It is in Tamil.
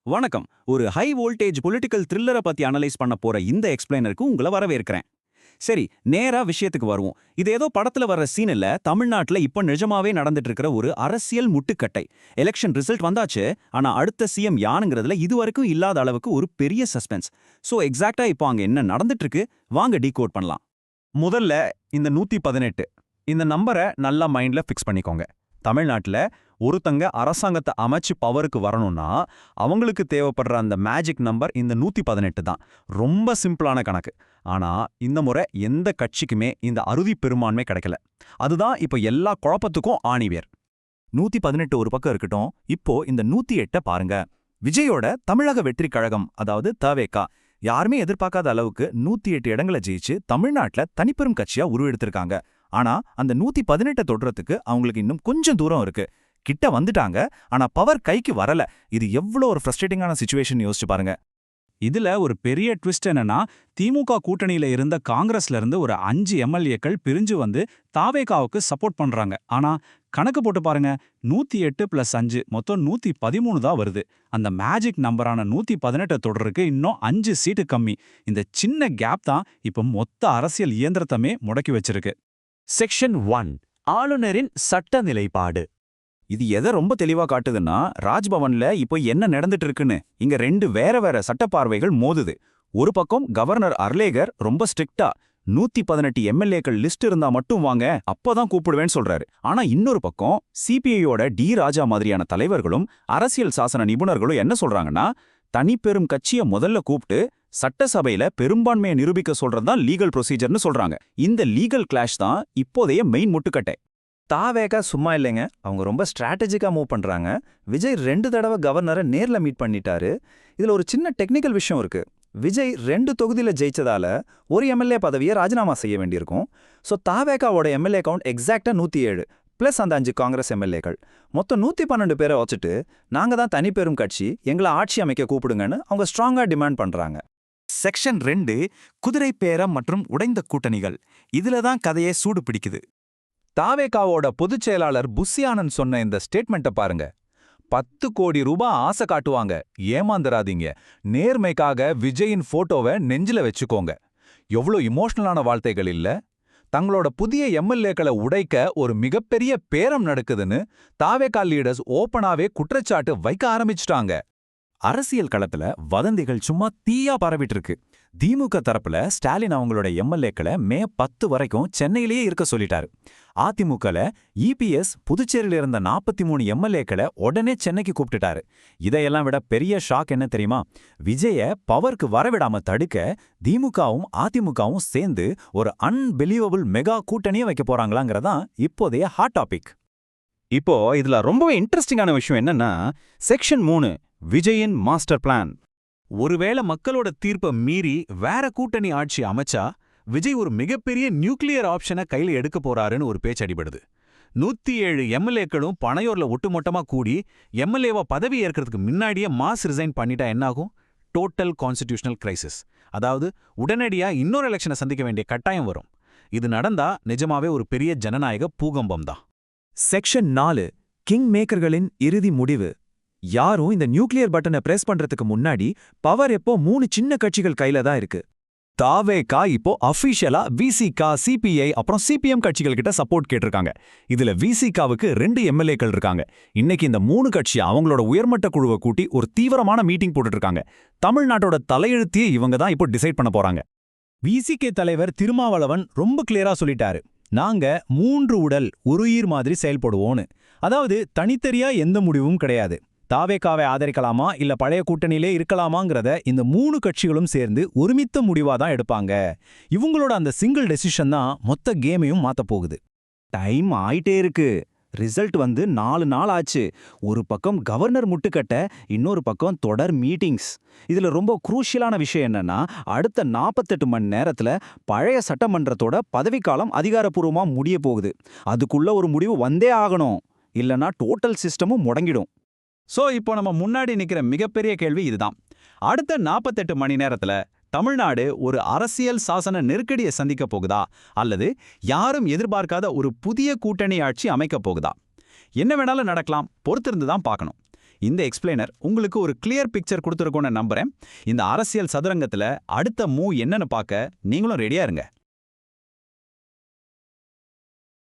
வணக்கம். ஒரு ஹை வோல்டேஜ் பொலிட்டிக்கல் த்ரில்லரை பத்தி அனலைஸ் பண்ண போற இந்த எக்ஸ்பிளைனருக்கு உங்களை வரவேற்கிறேன். சரி, நேரா விஷயத்துக்கு வருவோம். இது ஏதோ படத்துல வர்ற சீன் இல்ல. தமிழ்நாட்டுல இப்ப நிஜமாவே நடந்துட்டு இருக்கிற ஒரு அரசியல் முட்டுக்கட்டை. எலெக்ஷன் ரிசல்ட் வந்தாச்சு. ஆனா அடுத்த சிஎம் யானுங்கிறதுல இதுவரைக்கும் இல்லாத அளவுக்கு ஒரு பெரிய சஸ்பென்ஸ். சோ எக்ஸாக்ட்டா இப்போ அங்க என்ன நடந்துட்டு இருக்கு, வாங்க டீகோட் பண்ணலாம். முதல்ல இந்த 118 இந்த நம்பரை நல்லா மைண்ட்ல ஃபிக்ஸ் பண்ணிக்கோங்க. தமிழ்நாட்டுல ஒருத்தங்க அரசாங்கத்தை அமைச்சு பவருக்கு வரணும்னா அவங்களுக்கு தேவைப்படுற அந்த மேஜிக் நம்பர் இந்த 118 தான். ரொம்ப சிம்பிளான கணக்கு. ஆனா இந்த முறை எந்த கட்சிக்குமே இந்த அறுதி பெரும்பான்மை கிடைக்கல. அதுதான் இப்ப எல்லா குழப்பத்துக்கும் ஆணிவேர். 118 ஒரு பக்கம் இருக்கட்டும், இப்போ இந்த 108 பாருங்க. விஜயோட தமிழக வெற்றி கழகம், அதாவது தவேகா, யாருமே எதிர்பார்க்காத அளவுக்கு 108 இடங்களை ஜெயிச்சு தமிழ்நாட்டுல தனிப்பெரும் கட்சியா உருவெடுத்திருக்காங்க. ஆனா அந்த 118 தொடுறதுக்கு அவங்களுக்கு இன்னும் கொஞ்சம் தூரம் இருக்கு. கிட்ட வந்துட்டாங்க, ஆனா பவர் கைக்கு வரல. இது எவ்வளவு ஒரு ஃப்ரஸ்ட்ரேட்டிங்கான சிச்சுவேஷன் யோசிச்சு பாருங்க. இதுல ஒரு பெரிய ட்விஸ்ட் என்னன்னா, திமுக கூட்டணியில இருந்த காங்கிரஸ்ல இருந்து ஒரு 5 எம்எல்ஏக்கள் பிரிஞ்சு வந்து தாவேகாவுக்கு சப்போர்ட் பண்றாங்க. ஆனா கணக்கு போட்டு பாருங்க, 108 + 5 மொத்தம் 113 தான் வருது. அந்த மேஜிக் நம்பரான 118 தொடருக்கு இன்னும் 5 சீட்டு கம்மி. இந்த சின்ன கேப் தான் இப்ப மொத்த அரசியல் இயந்திரத்தமே முடக்கி வச்சிருக்கு. செக்ஷன் 1, ஆளுநரின் சட்ட நிலைப்பாடு. இது எதை ரொம்ப தெளிவா காட்டுதுன்னா, ராஜ்பவன்ல இப்போ என்ன நடந்துட்டு இருக்குன்னு. இங்க ரெண்டு வேற வேற சட்ட பார்வைகள் மோதுது. ஒரு பக்கம் கவர்னர் அர்லேகர் ரொம்ப ஸ்ட்ரிக்ட்டா 118 எம்எல்ஏக்கள் லிஸ்ட் இருந்தா மட்டும் வாங்க, அப்பதான் கூப்பிடுவேன்னு சொல்றாரு. ஆனா இன்னொரு பக்கம் சிபிஐயோட டி ராஜா மாதிரியான தலைவர்களும் அரசியல் சாசன நிபுணர்களும் என்ன சொல்றாங்கன்னா, தனிப்பெரும் கட்சியை முதல்ல கூப்பிட்டு சட்டசபையில பெரும்பான்மையை நிரூபிக்க சொல்றதுதான் லீகல் ப்ரொசீஜர்னு சொல்றாங்க. இந்த லீகல் கிளாஷ் தான் இப்போதைய மெயின் முட்டுக்கட்டை. தாவேகா சும்மா இல்லைங்க, அவங்க ரொம்ப ஸ்ட்ராட்டஜிக்கா மூவ் பண்றாங்க. விஜய் 2 தடவை கவர்னரை நேர்ல மீட் பண்ணிட்டாரு. இதுல ஒரு சின்ன டெக்னிக்கல் விஷயம் இருக்கு. விஜய் 2 தொகுதியில ஜெயிச்சதால ஒரு எம்எல்ஏ பதவியை ராஜினாமா செய்ய வேண்டியிருக்கும். ஸோ தாவேகாவோட எம்எல்ஏ கவுண்ட் எக்ஸாக்டா 107 பிளஸ் அந்த 5 காங்கிரஸ் எம்எல்ஏக்கள், மொத்தம் 112 பேரை வச்சுட்டு நாங்க தான் தனிப்பெரும் கட்சி, எங்களை ஆட்சி அமைக்க கூப்பிடுங்கன்னு அவங்க ஸ்ட்ராங்கா டிமாண்ட் பண்றாங்க. செக்ஷன் 2, குதிரை பேரம் மற்றும் உடைந்த கூட்டணிகள். இதுல தான் கதையே சூடு பிடிக்குது. தாவேகாவோட பொதுச் செயலாளர் புஷி ஆனந்த் சொன்ன இந்த ஸ்டேட்மெண்ட்டை பாருங்க. 10 கோடி ரூபாய் ஆசை காட்டுவாங்க, ஏமாந்துராதீங்க. நேர்மைக்காக விஜயின் போட்டோவை நெஞ்சில வச்சுக்கோங்க. எவ்வளோ இமோஷனலான வார்த்தைகள் இல்ல? தங்களோட புதிய எம்எல்ஏக்களை உடைக்க ஒரு மிகப்பெரிய பேரம் நடக்குதுன்னு தாவேகா லீடர்ஸ் ஓப்பனாவே குற்றச்சாட்டு வைக்க ஆரம்பிச்சிட்டாங்க. அரசியல் களத்துல வதந்திகள் சும்மா தீயா பரவிட்டு இருக்கு. திமுக தரப்புல ஸ்டாலின் அவங்களோட எம்எல்ஏக்களை மே 10 வரைக்கும் சென்னையிலேயே இருக்க சொல்லிட்டாரு. அதிமுகல இபிஎஸ் புதுச்சேரியில இருந்த 43 எம்எல்ஏக்களை உடனே சென்னைக்கு கூப்பிட்டுட்டாரு. இதையெல்லாம் விட பெரிய ஷாக் என்ன தெரியுமா? விஜய பவருக்கு வரவிடாம தடுக்க திமுகவும் அதிமுகவும் சேர்ந்து ஒரு அன்பிலீவபிள் மெகா கூட்டணியை வைக்க போறாங்களாங்கிறதான் இப்போதைய ஹாட் டாபிக். இப்போ இதுல ரொம்பவே இன்ட்ரெஸ்டிங்கான விஷயம் என்னன்னா, செக்ஷன் 3, விஜயின் மாஸ்டர் பிளான். ஒருவேளை மக்களோட தீர்ப்பை மீறி வேற கூட்டணி ஆட்சி அமைச்சா விஜய் ஒரு மிகப்பெரிய நியூக்ளியர் ஆப்ஷனை கையில எடுக்க போறாருன்னு ஒரு பேச்சு அடிபடுது. 107 எம்எல்ஏக்களும் பனையூர்ல ஒட்டுமொட்டமா கூடி எம்எல்ஏவா பதவி ஏற்கிறதுக்கு முன்னாடியே மாஸ் ரிசைன் பண்ணிட்டா என்னாகும்? Total constitutional crisis. அதாவது உடனடியா இன்னொரு எலெக்ஷனை சந்திக்க வேண்டிய கட்டாயம் வரும். இது நடந்தா நிஜமாவே ஒரு பெரிய ஜனநாயக பூகம்பம் தான். செக்ஷன் 4, கிங் மேக்கர்களின் இறுதி முடிவு. யாரும் இந்த நியூக்ளியர் பட்டனை பிரஸ் பண்றதுக்கு முன்னாடி பவர் எப்போ 3 சின்ன கட்சிகள் கையில தான் இருக்கு. தாவேகா இப்போ அஃபிஷியலா விசிகா, சிபிஐ அப்புறம் சிபிஎம் கட்சிகள் கிட்ட சப்போர்ட் கேட்டிருக்காங்க. இதுல விசிகாவுக்கு 2 எம்எல்ஏக்கள் இருக்காங்க. இன்னைக்கு இந்த 3 கட்சி அவங்களோட உயர்மட்ட குழுவை கூட்டி ஒரு தீவிரமான மீட்டிங் போட்டுட்டு இருக்காங்க. தமிழ்நாட்டோட தலையெழுத்தையே இவங்க தான் இப்போ டிசைட் பண்ண போறாங்க. விசிகே தலைவர் திருமாவளவன் ரொம்ப கிளியரா சொல்லிட்டாரு, நாங்க 3 உடல் ஒரு உயிர் மாதிரி செயல்படுவோன்னு. அதாவது தனித்தனியா எந்த முடிவும் கிடையாது. தாவேகாவை ஆதரிக்கலாமா இல்ல பழைய கூட்டணியிலே இருக்கலாமாங்கிறத இந்த 3 கட்சிகளும் சேர்ந்து ஒருமித்த முடிவா தான் எடுப்பாங்க. இவங்களோட அந்த சிங்கிள் டெசிஷன் தான் மொத்த கேமையும் மாத்த போகுது. டைம் ஆயிட்டே இருக்கு. ரிசல்ட் வந்து 4 நாள் ஆச்சு. ஒரு பக்கம் கவர்னர் முட்டுக்கட்ட, இன்னொரு பக்கம் தொடர் மீட்டிங்ஸ். இதுல ரொம்ப குரூஷியலான விஷயம் என்னன்னா, அடுத்த 48 மணி நேரத்துல பழைய சட்டமன்றத்தோட பதவிக்காலம் அதிகாரப்பூர்வமா முடிய போகுது. அதுக்குள்ள ஒரு முடிவு வந்தே ஆகணும், இல்லனா டோட்டல் சிஸ்டமும் முடங்கிடும். சோ இப்போ நம்ம முன்னாடி நிக்கிற மிகப்பெரிய கேள்வி இதுதான். அடுத்த 48 மணி நேரத்துல தமிழ்நாடு ஒரு அரசியல் சாசன நெருக்கடியை சந்திக்க போகுதா, அல்லது யாரும் எதிர்பார்க்காத ஒரு புதிய கூட்டணி ஆட்சி அமைக்க போகுதா? என்ன வேணாலும் நடக்கலாம், பொறுத்திருந்து தான் பார்க்கணும். இந்த எக்ஸ்பிளைனர் உங்களுக்கு ஒரு கிளியர் பிக்சர் கொடுத்துருக்கோன்னு நம்புறேன். இந்த அரசியல் சதுரங்கத்துல அடுத்த மூவ் என்னன்னு பார்க்க நீங்களும் ரெடியா இருங்க.